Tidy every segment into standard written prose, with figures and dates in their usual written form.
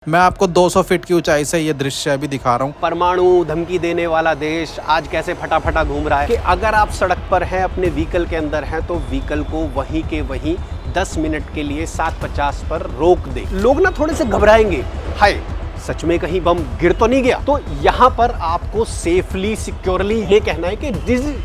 मैं आपको 200 फीट की ऊंचाई से ये दृश्य अभी दिखा रहा हूँ। परमाणु धमकी देने वाला देश आज कैसे फटाफटा घूम रहा है कि अगर आप सड़क पर हैं, अपने व्हीकल के अंदर हैं, तो व्हीकल को वहीं के वहीं 10 मिनट के लिए 750 पर रोक दे। लोग ना थोड़े से घबराएंगे, हाय सच में कहीं बम गिर तो नहीं गया। तो यहाँ पर आपको सेफली सिक्योरली ये कहना है कि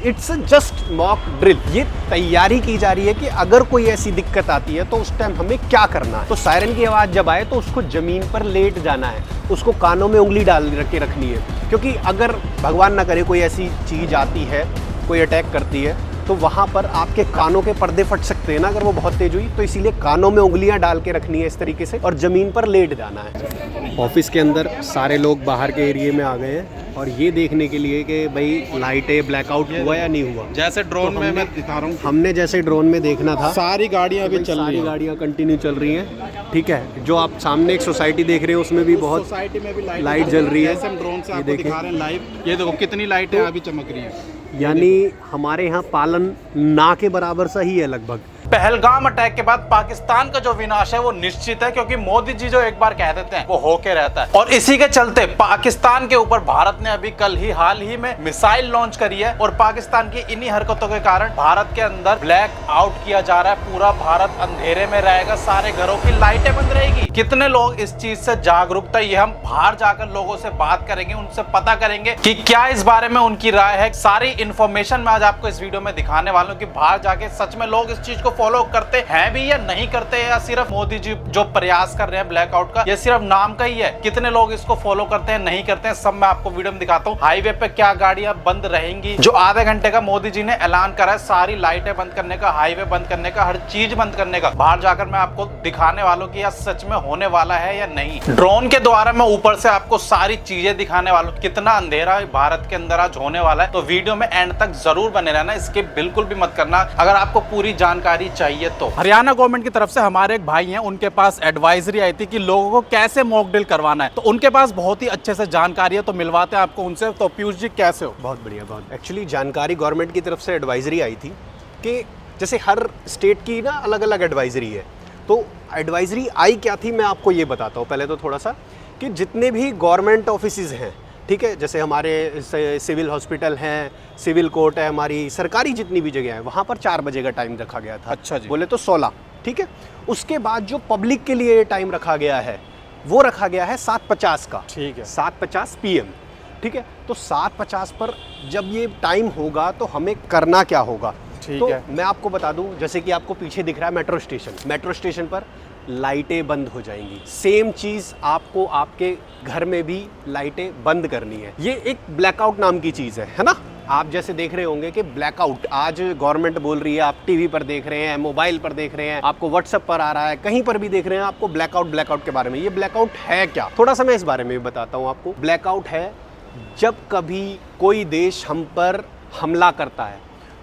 इट्स जस्ट मॉक ड्रिल। ये तैयारी की जा रही है कि अगर कोई ऐसी दिक्कत आती है तो उस टाइम हमें क्या करना है। तो सायरन की आवाज जब आए तो उसको जमीन पर लेट जाना है, उसको कानों में उंगली डाल के रखनी है, क्योंकि अगर भगवान ना करे कोई ऐसी चीज आती है, कोई अटैक करती है, तो वहाँ पर आपके कानों के पर्दे फट सकते हैं ना अगर वो बहुत तेज हुई। तो इसीलिए कानों में उंगलियां डाल के रखनी है इस तरीके से और ज़मीन पर लेट जाना है। ऑफिस के अंदर सारे लोग बाहर के एरिया में आ गए हैं और ये देखने के लिए कि भाई लाइटें ब्लैकआउट हुआ या नहीं हुआ। जैसे ड्रोन में मैं दिखा रहा हूँ, हमने जैसे ड्रोन में देखना था, सारी गाड़ियाँ अभी चल रही सारी हैं। गाड़ियाँ कंटिन्यू चल रही हैं। ठीक है, जो आप सामने एक सोसाइटी देख रहे हो उसमें भी बहुत सोसाइटी में भी लाइट जल रही है। जैसे हम ड्रोन से ये आपको देखिए। दिखा रहे हैं लाइव। ये देखो कितनी लाइटें अभी चमक रही हैं। यानी हमारे यहाँ पालन ना के बराबर सा ही है लगभग। पहलगाम अटैक के बाद पाकिस्तान का जो विनाश है वो निश्चित है, क्योंकि मोदी जी जो एक बार कह देते हैं वो होके रहता है। और इसी के चलते पाकिस्तान के ऊपर भारत ने अभी हाल ही में मिसाइल लॉन्च करी है और पाकिस्तान की इन्हीं हरकतों के कारण भारत के अंदर ब्लैक आउट किया जा रहा है। पूरा भारत अंधेरे में रहेगा, सारे घरों की लाइटें बंद रहेगी। कितने लोग इस चीज से जागरूकता, ये हम बाहर जाकर लोगों से बात करेंगे, उनसे पता करेंगे कि क्या इस बारे में उनकी राय है। सारी इंफॉर्मेशन मैं आज आपको इस वीडियो में दिखाने वाला हूँ कि बाहर जाके सच में लोग इस चीज को फॉलो करते हैं भी या नहीं करते, या सिर्फ मोदी जी जो प्रयास कर रहे हैं ब्लैकआउट का, ये सिर्फ नाम का ही है। कितने लोग इसको फॉलो करते हैं, नहीं करते हैं, सब मैं आपको वीडियो में दिखाता हूँ। हाईवे पे क्या गाड़ियां बंद रहेंगी, जो आधे घंटे का मोदी जी ने ऐलान करा है, सारी लाइटें बंद करने का, हाईवे बंद करने का, हर चीज बंद करने का, बाहर जाकर मैं आपको दिखाने वालों की यह सच में होने वाला है या नहीं। ड्रोन के द्वारा मैं ऊपर से आपको सारी चीजें दिखाने वाला हूँ, कितना अंधेरा भारत के अंदर आज होने वाला है। तो वीडियो में एंड तक जरूर बने रहना, इसके बिल्कुल भी मत करना अगर आपको पूरी जानकारी चाहिए तो। हरियाणा गवर्नमेंट की तरफ से हमारे एक भाई हैं, उनके पास एडवाइजरी आई थी कि लोगों को कैसे मॉक ड्रिल करवाना है, तो उनके पास बहुत ही अच्छे से जानकारी है, तो मिलवाते हैं आपको उनसे। तो पीयूष जी कैसे हो? बहुत बढ़िया, बहुत एक्चुअली जानकारी गवर्नमेंट की तरफ से एडवाइजरी आई थी कि जैसे हर स्टेट की ना अलग अलग एडवाइजरी है। तो एडवाइजरी आई क्या थी मैं आपको ये बताता हूँ पहले तो थोड़ा सा, कि जितने भी गवर्नमेंट ऑफिसेज हैं, ठीक है, जैसे हमारे सिविल हॉस्पिटल हैं, सिविल कोर्ट है, हमारी सरकारी जितनी भी जगह है, वहाँ पर 4 बजे का टाइम रखा गया था। अच्छा जी। बोले तो 16, ठीक है। उसके बाद जो पब्लिक के लिए टाइम रखा गया है वो रखा गया है 7:50 का। ठीक है। 7:50 PM, ठीक है। तो 7:50 पर जब ये टाइम होगा तो हमें करना क्या होगा, ठीक तो है। मैं आपको बता दूं, जैसे कि आपको पीछे दिख रहा है मेट्रो स्टेशन पर लाइटें बंद हो जाएंगी। सेम चीज़ आपको आपके घर में भी लाइटें बंद करनी है। ये एक ब्लैकआउट नाम की चीज़ है ना। आप जैसे देख रहे होंगे कि ब्लैकआउट आज गवर्नमेंट बोल रही है, आप टीवी पर देख रहे हैं, मोबाइल पर देख रहे हैं, आपको व्हाट्सएप पर आ रहा है, कहीं पर भी देख रहे हैं आपको ब्लैकआउट के बारे में। ये ब्लैकआउट है क्या, थोड़ा सा मैं इस बारे में भी बताता हूँ आपको। ब्लैकआउट है जब कभी कोई देश हम पर हमला करता है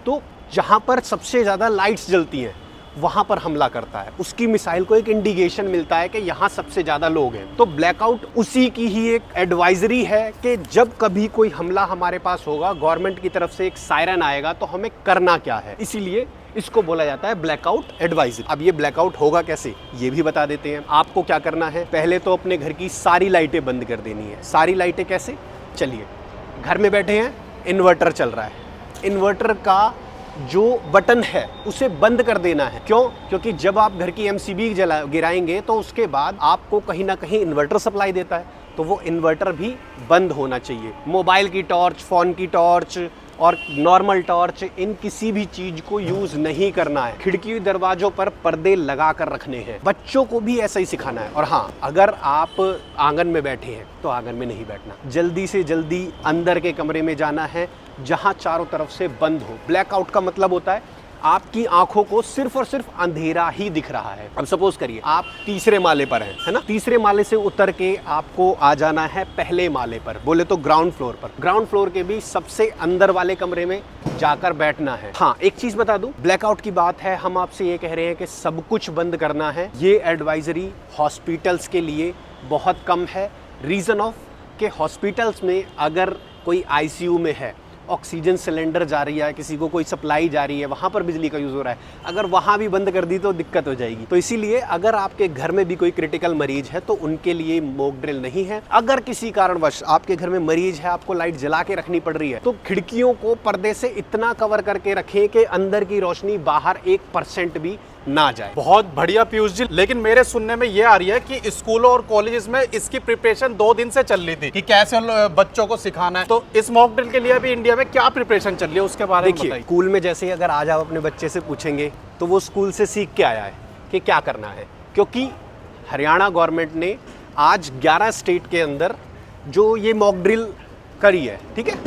तो जहाँ पर सबसे ज़्यादा लाइट्स जलती हैं वहाँ पर हमला करता है, उसकी मिसाइल को एक इंडिकेशन मिलता है कि यहाँ सबसे ज़्यादा लोग हैं। तो ब्लैकआउट उसी की ही एक एडवाइजरी है कि जब कभी कोई हमला हमारे पास होगा, गवर्नमेंट की तरफ से एक सायरन आएगा तो हमें करना क्या है, इसीलिए इसको बोला जाता है ब्लैकआउट एडवाइजरी। अब ये ब्लैकआउट होगा कैसे ये भी बता देते हैं। आपको क्या करना है, पहले तो अपने घर की सारी लाइटें बंद कर देनी है। सारी लाइटें कैसे, चलिए, घर में बैठे हैं, इन्वर्टर चल रहा है, इन्वर्टर का जो बटन है उसे बंद कर देना है। क्यों? क्योंकि जब आप घर की MCB गिराएंगे तो उसके बाद आपको कहीं ना कहीं इन्वर्टर सप्लाई देता है, तो वो इन्वर्टर भी बंद होना चाहिए। मोबाइल की टॉर्च, फ़ोन की टॉर्च और नॉर्मल टॉर्च, इन किसी भी चीज को यूज नहीं करना है। खिड़की दरवाजों पर पर्दे लगा कर रखने हैं। बच्चों को भी ऐसा ही सिखाना है। और हाँ, अगर आप आंगन में बैठे हैं तो आंगन में नहीं बैठना, जल्दी से जल्दी अंदर के कमरे में जाना है जहां चारों तरफ से बंद हो। ब्लैकआउट का मतलब होता है आपकी आंखों को सिर्फ और सिर्फ अंधेरा ही दिख रहा है। अब सपोज करिए आप तीसरे माले पर हैं, है ना, तीसरे माले से उतर के आपको आ जाना है पहले माले पर, बोले तो ग्राउंड फ्लोर पर। ग्राउंड फ्लोर के भी सबसे अंदर वाले कमरे में जाकर बैठना है। हाँ, एक चीज बता दूं, ब्लैकआउट की बात है, हम आपसे ये कह रहे हैं कि सब कुछ बंद करना है। ये एडवाइजरी हॉस्पिटल्स के लिए बहुत कम है। रीजन ऑफ के हॉस्पिटल्स में अगर कोई ICU में है ऑक्सीजन सिलेंडर जा रही है, किसी को कोई सप्लाई जा रही है, वहां पर बिजली का यूज हो रहा है, अगर वहां भी बंद कर दी तो दिक्कत हो जाएगी। तो इसीलिए अगर आपके घर में भी कोई क्रिटिकल मरीज है तो उनके लिए मॉक ड्रिल नहीं है। अगर किसी कारणवश आपके घर में मरीज है, आपको लाइट जला के रखनी पड़ रही है, तो खिड़कियों को पर्दे से इतना कवर करके रखें कि अंदर की रोशनी बाहर 1% भी ना जाए। बहुत बढ़िया पीयूष जी, लेकिन मेरे सुनने में ये आ रही है कि स्कूलों और कॉलेजेस में इसकी प्रिपरेशन 2 दिन से चल रही थी कि कैसे बच्चों को सिखाना है। तो इस मॉक ड्रिल के लिए भी इंडिया में क्या प्रिपरेशन चल रही है उसके बारे में देखिए, बताइए। स्कूल में जैसे ही अगर आज आप अपने बच्चे से पूछेंगे तो वो स्कूल से सीख के आया है कि क्या करना है, क्योंकि हरियाणा गवर्नमेंट ने आज 11 स्टेट के अंदर जो ये मॉक ड्रिल करी है, ठीक है,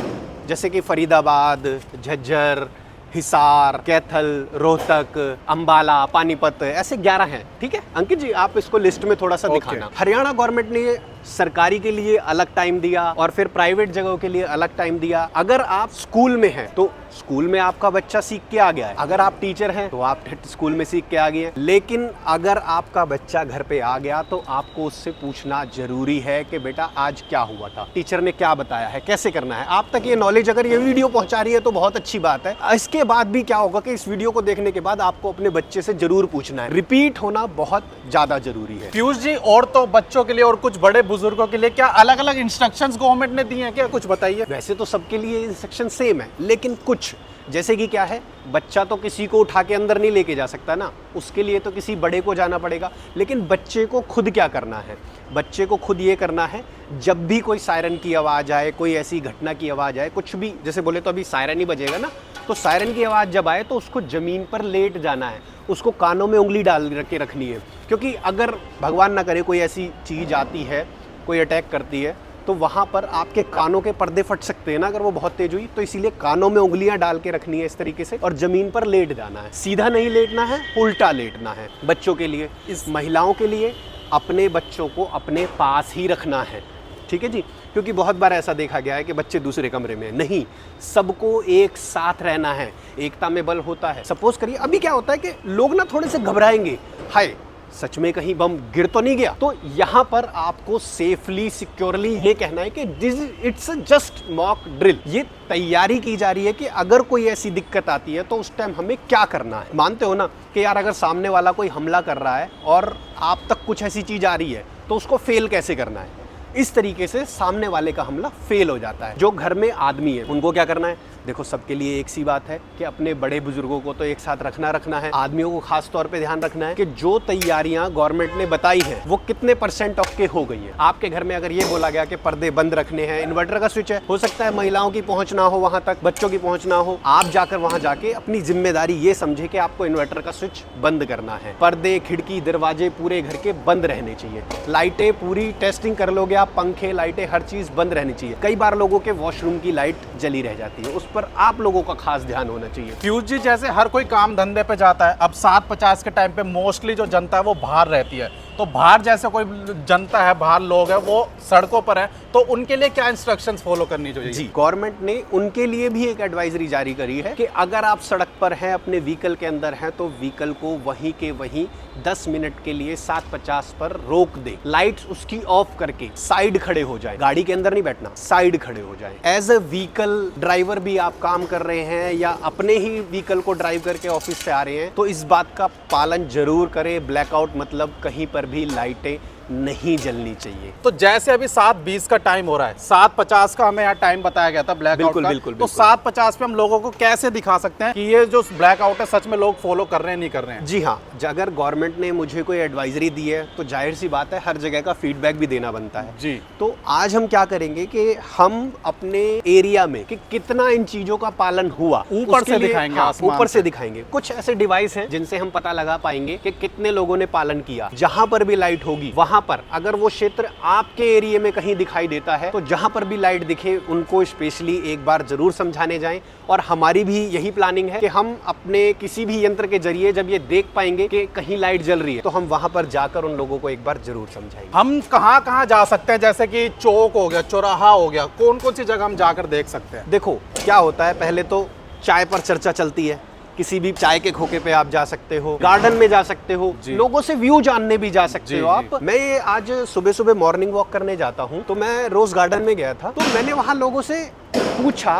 जैसे कि फरीदाबाद, झज्जर, हिसार, कैथल, रोहतक, अंबाला, पानीपत, ऐसे 11 हैं। ठीक है अंकित जी, आप इसको लिस्ट में थोड़ा सा दिखाना। हरियाणा गवर्नमेंट ने सरकारी के लिए अलग टाइम दिया और फिर प्राइवेट जगहों के लिए अलग टाइम दिया। अगर आप स्कूल में हैं तो स्कूल में आपका बच्चा सीख के आ गया है, अगर आप टीचर हैं तो आप स्कूल में सीख के आ गए हैं। लेकिन अगर आपका बच्चा घर पे आ गया तो आपको उससे पूछना जरूरी है कि बेटा आज क्या हुआ था, टीचर ने क्या बताया है, कैसे करना है। आप तक ये नॉलेज अगर ये वीडियो पहुंचा रही है तो बहुत अच्छी बात है। इसके बाद भी क्या होगा कि इस वीडियो को देखने के बाद आपको अपने बच्चे से जरूर पूछना है, रिपीट होना बहुत ज्यादा जरूरी है। पीयूष जी, और तो बच्चों के लिए और कुछ बड़े बुजुर्गों के लिए क्या अलग अलग इंस्ट्रक्शंस गवर्नमेंट ने दी हैं क्या, कुछ बताइए। वैसे तो सबके लिए इंस्ट्रक्शन सेम है, लेकिन कुछ जैसे कि क्या है, बच्चा तो किसी को उठा के अंदर नहीं लेके जा सकता ना, उसके लिए तो किसी बड़े को जाना पड़ेगा। लेकिन बच्चे को खुद क्या करना है, बच्चे को खुद ये करना है, जब भी कोई सायरन की आवाज़ आए, कोई ऐसी घटना की आवाज़ आए, कुछ भी, जैसे बोले तो अभी सायरन ही बजेगा ना, तो सायरन की आवाज़ जब आए तो उसको ज़मीन पर लेट जाना है, उसको कानों में उंगली डाल के रखनी है। क्योंकि अगर भगवान ना करे कोई ऐसी चीज़ आती है, कोई अटैक करती है, तो वहाँ पर आपके कानों के पर्दे फट सकते हैं ना अगर वो बहुत तेज हुई। तो इसीलिए कानों में उंगलियां डाल के रखनी है इस तरीके से, और जमीन पर लेट जाना है, सीधा नहीं लेटना है, उल्टा लेटना है। बच्चों के लिए, इस महिलाओं के लिए अपने बच्चों को अपने पास ही रखना है, ठीक है जी, क्योंकि बहुत बार ऐसा देखा गया है कि बच्चे दूसरे कमरे में, नहीं, सबको एक साथ रहना है, एकता में बल होता है। सपोज करिए अभी क्या होता है कि लोग ना थोड़े से घबराएंगे, हाय सच में कहीं बम गिर तो नहीं गया। तो यहाँ पर आपको सेफली सिक्योरली ये कहना है कि this it's just mock drill, ये तैयारी की जा रही है कि अगर कोई ऐसी दिक्कत आती है तो उस टाइम हमें क्या करना है। मानते हो ना कि यार अगर सामने वाला कोई हमला कर रहा है और आप तक कुछ ऐसी चीज आ रही है तो उसको फेल कैसे करना है, इस तरीके से सामने वाले का हमला फेल हो जाता है। जो घर में आदमी है उनको क्या करना है, देखो सबके लिए एक सी बात है कि अपने बड़े बुजुर्गों को तो एक साथ रखना है, आदमियों को खास तौर पे ध्यान रखना है कि जो तैयारियां गवर्नमेंट ने बताई है वो कितने % ऑफ के हो गई है। आपके घर में अगर ये बोला गया कि पर्दे बंद रखने हैं, इन्वर्टर का स्विच है, हो सकता है महिलाओं की पहुंच ना हो वहां तक, बच्चों की पहुंच ना हो, आप जाकर वहां जाके अपनी जिम्मेदारी ये समझे कि आपको इन्वर्टर का स्विच बंद करना है। पर्दे, खिड़की, दरवाजे पूरे घर के बंद रहने चाहिए। लाइटें पूरी टेस्टिंग कर लोगे आप, पंखे, लाइटें, हर चीज बंद रहनी चाहिए। कई बार लोगों के वॉशरूम की लाइट जली रह जाती है, उस पर आप लोगों का खास ध्यान होना चाहिए। पीयूष जी, जैसे हर कोई काम धंधे पे जाता है, अब 7:50 के टाइम पे मोस्टली जो जनता है वो बाहर रहती है, तो बाहर जैसे कोई जनता है, बाहर लोग है, वो सड़कों पर है, तो उनके लिए क्या इंस्ट्रक्शंस फॉलो करनी चाहिए? जी, गवर्नमेंट ने उनके लिए भी एक एडवाइजरी जारी करी है कि अगर आप सड़क पर हैं, अपने व्हीकल के अंदर हैं, तो व्हीकल को वहीं के वहीं 10 मिनट के लिए 7:50 पर रोक दे, लाइट्स उसकी ऑफ करके साइड खड़े हो जाए, गाड़ी के अंदर नहीं बैठना, साइड खड़े हो जाए। एज अ व्हीकल ड्राइवर भी आप काम कर रहे हैं या अपने ही व्हीकल को ड्राइव करके ऑफिस से आ रहे हैं, तो इस बात का पालन जरूर करें। ब्लैकआउट मतलब कहीं पर भी लाइटें नहीं जलनी चाहिए। तो जैसे अभी 7:20 का टाइम हो रहा है, 7:50 का हमें यहाँ टाइम बताया गया था ब्लैकआउट का, बिल्कुल। तो 7:50 पे हम लोगों को कैसे दिखा सकते हैं कि ये जो ब्लैकआउट है सच में लोग फॉलो कर रहे हैं नहीं कर रहे हैं? जी हाँ, अगर गवर्नमेंट ने मुझे कोई एडवाइजरी दी है तो जाहिर सी बात है हर जगह का फीडबैक भी देना बनता है जी। तो आज हम क्या करेंगे कि हम अपने एरिया में कि कितना इन चीजों का पालन हुआ ऊपर से दिखाएंगे, आसमान ऊपर से से। दिखाएंगे। कुछ ऐसे डिवाइस हैं जिनसे हम पता लगा पाएंगे कि कितने लोगों ने पालन किया। जहां पर भी लाइट होगी वहां पर, अगर वो क्षेत्र आपके एरिया में कहीं दिखाई देता है तो जहां पर भी लाइट दिखे उनको स्पेशली एक बार जरूर समझाने जाएं। और हमारी भी यही प्लानिंग है कि हम अपने किसी भी यंत्र के जरिए जब ये देख पाएंगे कि कहीं लाइट जल रही है तो हम वहां पर जाकर उन लोगों को एक बार जरूर समझाएंगे। हम कहाँ कहाँ जा सकते हैं, जैसे कि चौक हो गया, चौराहा हो गया, कौन कौन सी जगह हम जाकर देख सकते हैं? देखो क्या होता है, पहले तो चाय पर चर्चा चलती है, किसी भी चाय के खोखे पे आप जा सकते हो, गार्डन में जा सकते हो, लोगों से व्यू जानने भी जा सकते हो आप। मैं आज सुबह सुबह मॉर्निंग वॉक करने जाता हूँ, तो मैं रोज गार्डन में गया था, तो मैंने वहाँ लोगों से पूछा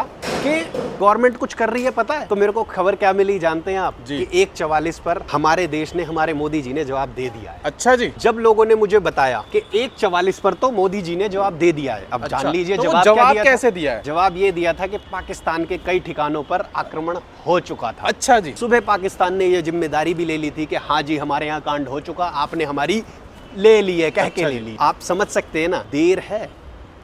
कि गवर्नमेंट कुछ कर रही है पता है। तो मेरे को खबर क्या मिली जानते हैं आप जी। कि 1:44 पर हमारे देश ने, हमारे मोदी जी ने जवाब दे दिया है। अच्छा जी। जब लोगों ने मुझे बताया कि 1:44 पर तो मोदी जी ने जवाब दे दिया है, अब अच्छा, जान लीजिए तो वो जवाब क्या जवाब दिया था? कैसे दिया है? जवाब ये दिया था कि पाकिस्तान के कई ठिकानों पर आक्रमण हो चुका था। अच्छा जी। सुबह पाकिस्तान ने ये जिम्मेदारी भी ले ली थी कि हाँ जी हमारे यहाँ कांड हो चुका, आपने हमारी ले ली है, कह के अच्छा ले जी। ली। आप समझ सकते हैं ना, देर है,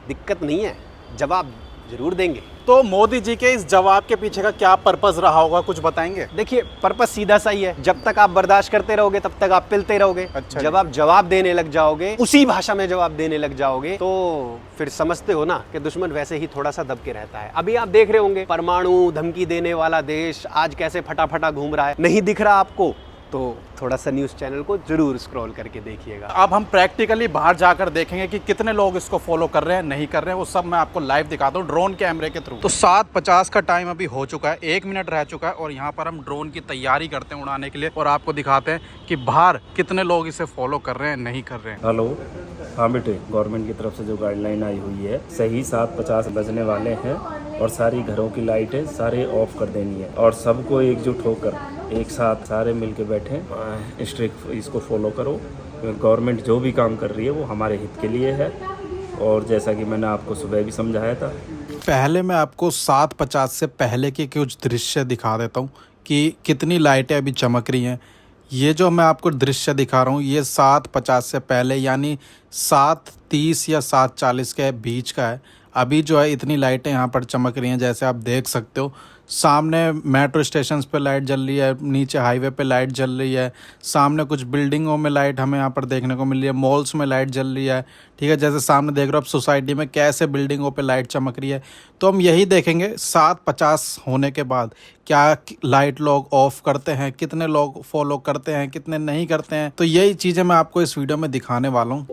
दिक्कत नहीं है, जवाब जरूर देंगे। तो मोदी जी के इस जवाब के पीछे का क्या पर्पस रहा होगा, कुछ बताएंगे? देखिए पर्पस सीधा सा ही है, जब तक आप बर्दाश्त करते रहोगे तब तक आप पिलते रहोगे। अच्छा जब आप जवाब देने लग जाओगे, उसी भाषा में जवाब देने लग जाओगे, तो फिर समझते हो ना कि दुश्मन वैसे ही थोड़ा सा दब के रहता है। अभी आप देख रहे होंगे परमाणु धमकी देने वाला देश आज कैसे फटाफटा घूम रहा है। नहीं दिख रहा आपको तो थोड़ा सा न्यूज़ चैनल को जरूर स्क्रॉल करके देखिएगा। अब हम प्रैक्टिकली बाहर जाकर देखेंगे कि कितने लोग इसको फॉलो कर रहे हैं, नहीं कर रहे हैं, वो सब मैं आपको लाइव दिखाता हूँ ड्रोन कैमरे के थ्रू। तो 7:50 का टाइम अभी हो चुका है, 1 मिनट रह चुका है और यहाँ पर हम ड्रोन की तैयारी करते हैं उड़ाने के लिए और आपको दिखाते हैं कि बाहर कितने लोग इसे फॉलो कर रहे हैं, नहीं कर रहे हैं। हेलो, हाँ बेटे, गवर्नमेंट की तरफ से जो गाइडलाइन आई हुई है, सही 7:50 बजने वाले हैं और सारी घरों की लाइटें सारे ऑफ कर देनी है और सबको एकजुट होकर एक साथ सारे मिल के बैठे स्ट्रिक्ट इसको फॉलो करो। गवर्नमेंट जो भी काम कर रही है वो हमारे हित के लिए है और जैसा कि मैंने आपको सुबह भी समझाया था। पहले मैं आपको 7:50 से पहले के कुछ दृश्य दिखा देता हूँ कि कितनी लाइटें अभी चमक रही हैं। ये जो मैं आपको दृश्य दिखा रहा हूँ ये 7:50 से पहले यानी 7:30 या 7:40 के बीच का है। अभी जो है इतनी लाइटें यहाँ पर चमक रही हैं, जैसे आप देख सकते हो। सामने मेट्रो स्टेशन पे लाइट जल रही है, नीचे हाईवे पे लाइट जल रही है, सामने कुछ बिल्डिंगों में लाइट हमें यहाँ पर देखने को मिल रही है, मॉल्स में लाइट जल रही है। ठीक है, जैसे सामने देख रहे हो आप सोसाइटी में कैसे बिल्डिंगों पे लाइट चमक रही है। तो हम यही देखेंगे 7:50 होने के बाद क्या लाइट लोग ऑफ करते हैं, कितने लोग फॉलो करते हैं, कितने नहीं करते हैं। तो यही चीज़ें मैं आपको इस वीडियो में दिखाने वाला हूँ।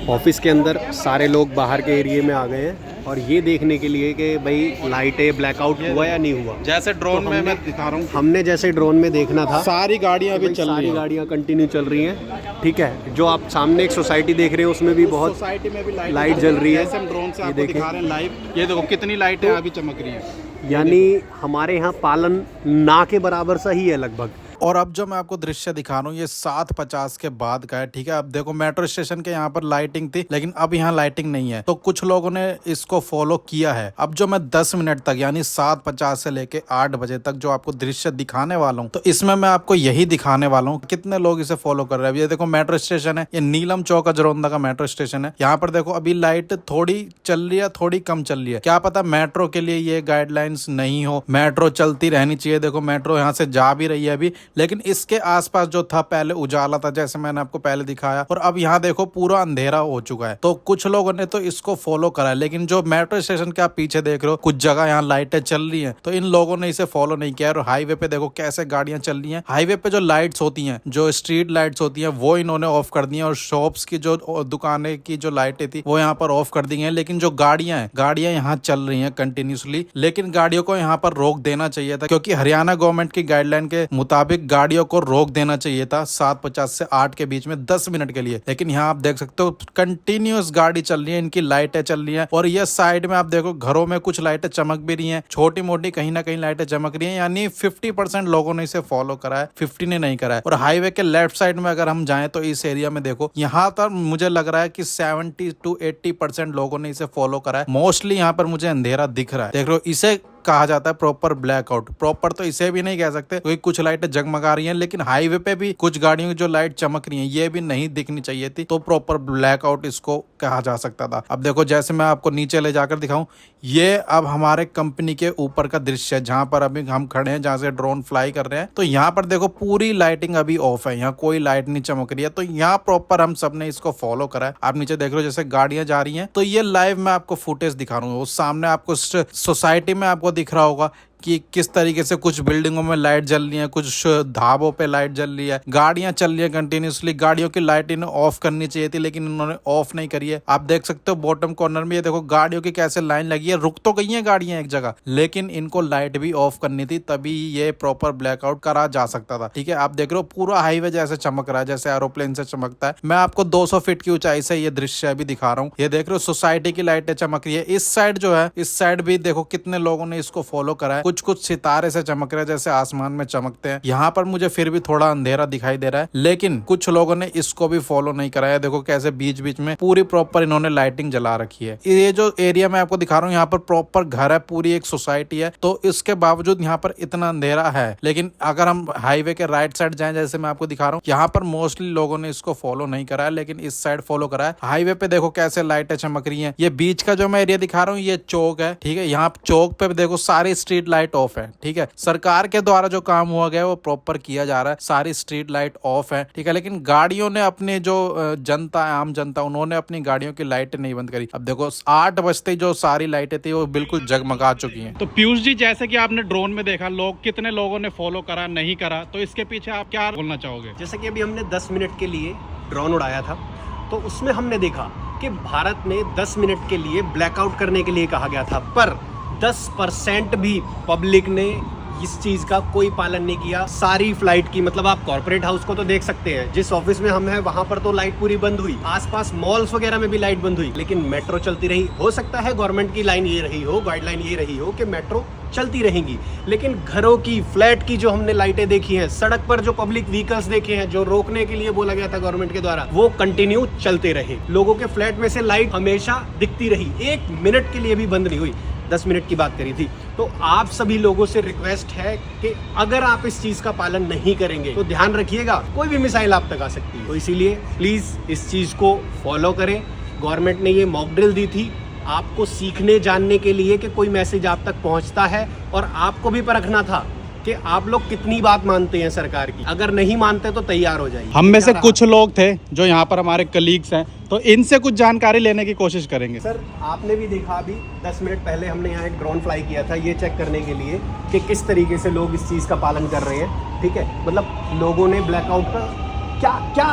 ऑफिस के अंदर सारे लोग बाहर के एरिया में आ गए हैं और ये देखने के लिए कि भाई लाइटें ब्लैकआउट हुआ या नहीं हुआ। जैसे ड्रोन में मैं दिखा रहा हूँ, हमने जैसे ड्रोन में देखना था, सारी गाड़ियाँ अभी चल रही सारी हैं। गाड़ियाँ कंटिन्यू चल रही हैं। ठीक है, जो आप सामने एक सोसाइटी देख रहे हो उसमें भी बहुत सोसाइटी में भी लाइट जल रही है। जैसे हम ड्रोन से ये आपको देखिए। दिखा रहे हैं लाइव, ये देखो कितनी लाइटें अभी चमक रही हैं। यानी हमारे यहाँ पालन ना के बराबर सा ही है लगभग। और अब जो मैं आपको दृश्य दिखा रहा हूँ ये 7:50 के बाद का है। ठीक है, अब देखो मेट्रो स्टेशन के यहाँ पर लाइटिंग थी लेकिन अब यहाँ लाइटिंग नहीं है, तो कुछ लोगों ने इसको फॉलो किया है। अब जो मैं 10 मिनट तक यानी 7:50 से लेके 8 बजे तक जो आपको दृश्य दिखाने वाला हूँ, तो इसमें मैं आपको यही दिखाने वाला हूँ कितने लोग इसे फॉलो कर रहे हैं। ये देखो मेट्रो स्टेशन है, ये नीलम चौक अजरौंदा का मेट्रो स्टेशन है। यहाँ पर देखो अभी लाइट थोड़ी चल रही है, थोड़ी कम चल रही है। क्या पता मेट्रो के लिए ये गाइडलाइंस नहीं हो, मेट्रो चलती रहनी चाहिए। देखो मेट्रो यहाँ से जा भी रही है अभी, लेकिन इसके आसपास जो था पहले उजाला था जैसे मैंने आपको पहले दिखाया, और अब यहाँ देखो पूरा अंधेरा हो चुका है। तो कुछ लोगों ने तो इसको फॉलो करा है, लेकिन जो मेट्रो स्टेशन के आप पीछे देख रहे हो कुछ जगह यहाँ लाइटें चल रही हैं, तो इन लोगों ने इसे फॉलो नहीं किया। और हाईवे पे देखो कैसे गाड़ियां चल रही हैं। हाईवे पे जो लाइट्स होती हैं, जो स्ट्रीट लाइट्स होती हैं, वो इन्होंने ऑफ कर दी हैं और शॉप्स की जो दुकानें की जो लाइटें थी वो यहाँ पर ऑफ कर दी हैं। लेकिन जो गाड़ियां हैं, गाड़ियां यहाँ चल रही हैं कंटिन्यूसली, लेकिन गाड़ियों को यहाँ पर रोक देना चाहिए था, क्योंकि हरियाणा गवर्नमेंट की गाइडलाइन के मुताबिक गाड़ियों को रोक देना चाहिए था 7:50 से 8 के बीच में 10 मिनट के लिए। लेकिन यहाँ आप देख सकते हो कंटिन्यूअस गाड़ी चल रही है, इनकी लाइटें चल रही हैं। और ये साइड में आप देखो घरों में कुछ लाइटें चमक भी रही हैं, छोटी मोटी कहीं ना कहीं लाइटें चमक रही हैं। यानी 50% लोगों ने इसे फॉलो करा है, 50 ने नहीं करा है। और हाईवे के लेफ्ट साइड में अगर हम जाएं तो इस एरिया में देखो यहाँ पर मुझे लग रहा है कि 70 to 80% लोगों ने इसे फॉलो करा है। मोस्टली यहाँ पर मुझे अंधेरा दिख रहा है। देख लो, इसे कहा जाता है प्रॉपर ब्लैकआउट। प्रॉपर तो इसे भी नहीं कह सकते क्योंकि कुछ लाइटें जगमगा रही हैं, लेकिन हाईवे पे भी कुछ गाड़ियों की जो लाइट चमक रही हैं ये भी नहीं दिखनी चाहिए थी, तो प्रॉपर ब्लैकआउट इसको कहा जा सकता था। अब देखो जैसे मैं आपको नीचे ले जाकर दिखाऊं, ये अब हमारे कंपनी के ऊपर का दृश्य है जहां पर अभी हम खड़े हैं, जहां से ड्रोन फ्लाई कर रहे हैं। तो यहाँ पर देखो पूरी लाइटिंग अभी ऑफ है, यहाँ कोई लाइट नहीं चमक रही है। तो यहाँ प्रॉपर हम सब ने इसको फॉलो करा है। आप नीचे देख रहे हो जैसे गाड़ियां जा रही हैं, तो ये लाइव मैं आपको फुटेज दिखा रहा हूँ। सामने आपको सोसाइटी में आपको दिख रहा होगा कि किस तरीके से कुछ बिल्डिंगों में लाइट जल रही है, कुछ ढाबों पे लाइट जल रही है, गाड़ियां चल रही है कंटिन्यूसली। गाड़ियों की लाइट इन्हें ऑफ करनी चाहिए थी लेकिन इन्होंने ऑफ नहीं करी है। आप देख सकते हो बॉटम कॉर्नर में, ये देखो गाड़ियों की कैसे लाइन लगी है। रुक तो गई है गाड़ियां एक जगह, लेकिन इनको लाइट भी ऑफ करनी थी, तभी ये प्रॉपर ब्लैकआउट करा जा सकता था। ठीक है, आप देख रहे हो पूरा हाईवे जैसे चमक रहा है, जैसे एरोप्लेन से चमकता है। मैं आपको 200 फीट की ऊंचाई से ये दृश्य अभी दिखा रहा हूँ। ये देख रहे हो सोसाइटी की लाइटें चमक रही है। इस साइड जो है, इस साइड भी देखो कितने लोगों ने इसको फॉलो करा है। कुछ कुछ सितारे से चमक रहे हैं जैसे आसमान में चमकते हैं। यहाँ पर मुझे फिर भी थोड़ा अंधेरा दिखाई दे रहा है, लेकिन कुछ लोगों ने इसको भी फॉलो नहीं कराया। देखो कैसे बीच बीच में पूरी प्रॉपर इन्होंने लाइटिंग जला रखी है। ये जो एरिया मैं आपको दिखा रहा हूँ, यहाँ पर प्रॉपर घर है, पूरी एक सोसाइटी है, तो इसके बावजूद यहाँ पर इतना अंधेरा है। लेकिन अगर हम हाईवे के राइट साइड जाएं, जैसे मैं आपको दिखा रहा हूँ, यहाँ पर मोस्टली लोगों ने इसको फॉलो नहीं करा है, लेकिन इस साइड फॉलो करा है। हाईवे पे देखो कैसे लाइटें चमक रही हैं। ये बीच का जो मैं एरिया दिखा रहा हूँ, ये चौक है। ठीक है, यहाँ चौक पे देखो सारी स्ट्रीट लाइट ऑफ है। ठीक है, सरकार के द्वारा जो काम हुआ गया वो प्रॉपर किया जा रहा है, सारी स्ट्रीट लाइट ऑफ है। ठीक है, लेकिन गाड़ियों ने अपने जो जनता है, आम जनता, उन्होंने अपनी गाड़ियों की लाइटें नहीं बंद करी। अब देखो 8 बजते जो सारी लाइटें थी वो बिल्कुल जगमगा चुकी हैं। तो पीयूष जी, जैसे कि आपने ड्रोन में देखा लोग कितने लोगों ने फॉलो करा, नहीं करा, तो इसके पीछे आप क्या बोलना चाहोगे? जैसे कि अभी हमने 10 मिनट के लिए ड्रोन उड़ाया था, तो उसमें हमने देखा कि भारत में 10 मिनट के लिए ब्लैकआउट करने के लिए कहा गया था, पर 10% भी पब्लिक ने इस चीज का कोई पालन नहीं किया। सारी फ्लाइट की, मतलब आप कॉर्पोरेट हाउस को तो देख सकते हैं, जिस ऑफिस में हम हैं वहां पर तो लाइट पूरी बंद हुई, आसपास मॉल्स वगैरह में भी लाइट बंद हुई, लेकिन मेट्रो चलती रही। हो सकता है गवर्नमेंट की लाइन ये रही हो, गाइडलाइन ये रही हो कि मेट्रो चलती रहेंगी, लेकिन घरों की, फ्लैट की जो हमने लाइटें देखी हैं, सड़क पर जो पब्लिक व्हीकल्स देखे हैं, जो रोकने के लिए बोला गया था गवर्नमेंट के द्वारा, वो कंटिन्यू चलते रहे। लोगों के फ्लैट में से लाइट हमेशा दिखती रही, 1 मिनट के लिए भी बंद नहीं हुई। 10 मिनट की बात करी थी। तो आप सभी लोगों से रिक्वेस्ट है कि अगर आप इस चीज का पालन नहीं करेंगे तो ध्यान रखिएगा, कोई भी मिसाइल आप तक आ सकती है। तो इसीलिए प्लीज इस चीज को फॉलो करें। गवर्नमेंट ने ये मॉक ड्रिल दी थी आपको सीखने जानने के लिए कि कोई मैसेज आप तक पहुंचता है, और आपको भी परखना था कि आप लोग कितनी बात मानते हैं सरकार की। अगर नहीं मानते तो तैयार हो जाइए। हम में से कुछ लोग थे जो यहाँ पर हमारे कलीग्स हैं, तो इनसे कुछ जानकारी लेने की कोशिश करेंगे। सर, आपने भी देखा अभी 10 मिनट पहले हमने यहाँ एक ड्रोन फ्लाई किया था, ये चेक करने के लिए कि किस तरीके से लोग इस चीज़ का पालन कर रहे हैं। ठीक है, मतलब लोगों ने ब्लैकआउट का क्या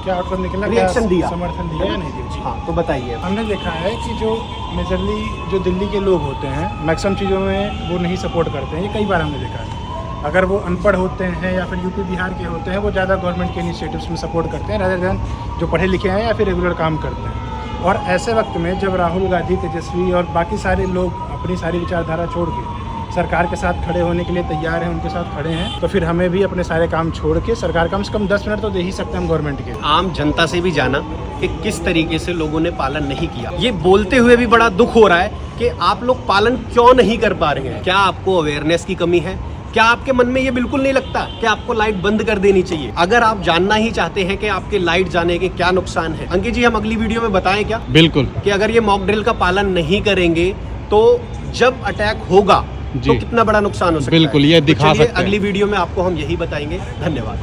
आउटकम निकला, रिएक्शन दिया, समर्थन दिया या नहीं दिया? हाँ, तो बताइए। हमने देखा है कि जो मेजरली जो दिल्ली के लोग होते हैं, मैक्सिमम चीज़ों में वो नहीं सपोर्ट करते हैं। ये कई बार हमने देखा है। अगर वो अनपढ़ होते हैं या फिर यूपी बिहार के होते हैं, वो ज़्यादा गवर्नमेंट के इनिशिएटिव्स में सपोर्ट करते हैं रादर देन जो पढ़े लिखे हैं या फिर रेगुलर काम करते हैं। और ऐसे वक्त में जब राहुल गांधी, तेजस्वी और बाकी सारे लोग अपनी सारी विचारधारा छोड़ के सरकार के साथ खड़े होने के लिए तैयार हैं, उनके साथ खड़े हैं, तो फिर हमें भी अपने सारे काम छोड़ के सरकार कम से कम 10 मिनट तो दे ही सकते हैं हम गवर्नमेंट के। आम जनता से भी जाना कि किस तरीके से लोगों ने पालन नहीं किया। ये बोलते हुए भी बड़ा दुख हो रहा है कि आप लोग पालन क्यों नहीं कर पा रहे हैं। क्या आपको अवेयरनेस की कमी है? क्या आपके मन में ये बिल्कुल नहीं लगता कि आपको लाइट बंद कर देनी चाहिए? अगर आप जानना ही चाहते हैं कि आपके लाइट जाने के क्या नुकसान है, अंकित जी, हम अगली वीडियो में बताएं क्या? बिल्कुल, कि अगर ये मॉक ड्रिल का पालन नहीं करेंगे तो जब अटैक होगा तो कितना बड़ा नुकसान हो सकता है। बिल्कुल, ये दिखा तो चलिए, सकते हैं। अगली वीडियो में आपको हम यही बताएंगे। धन्यवाद।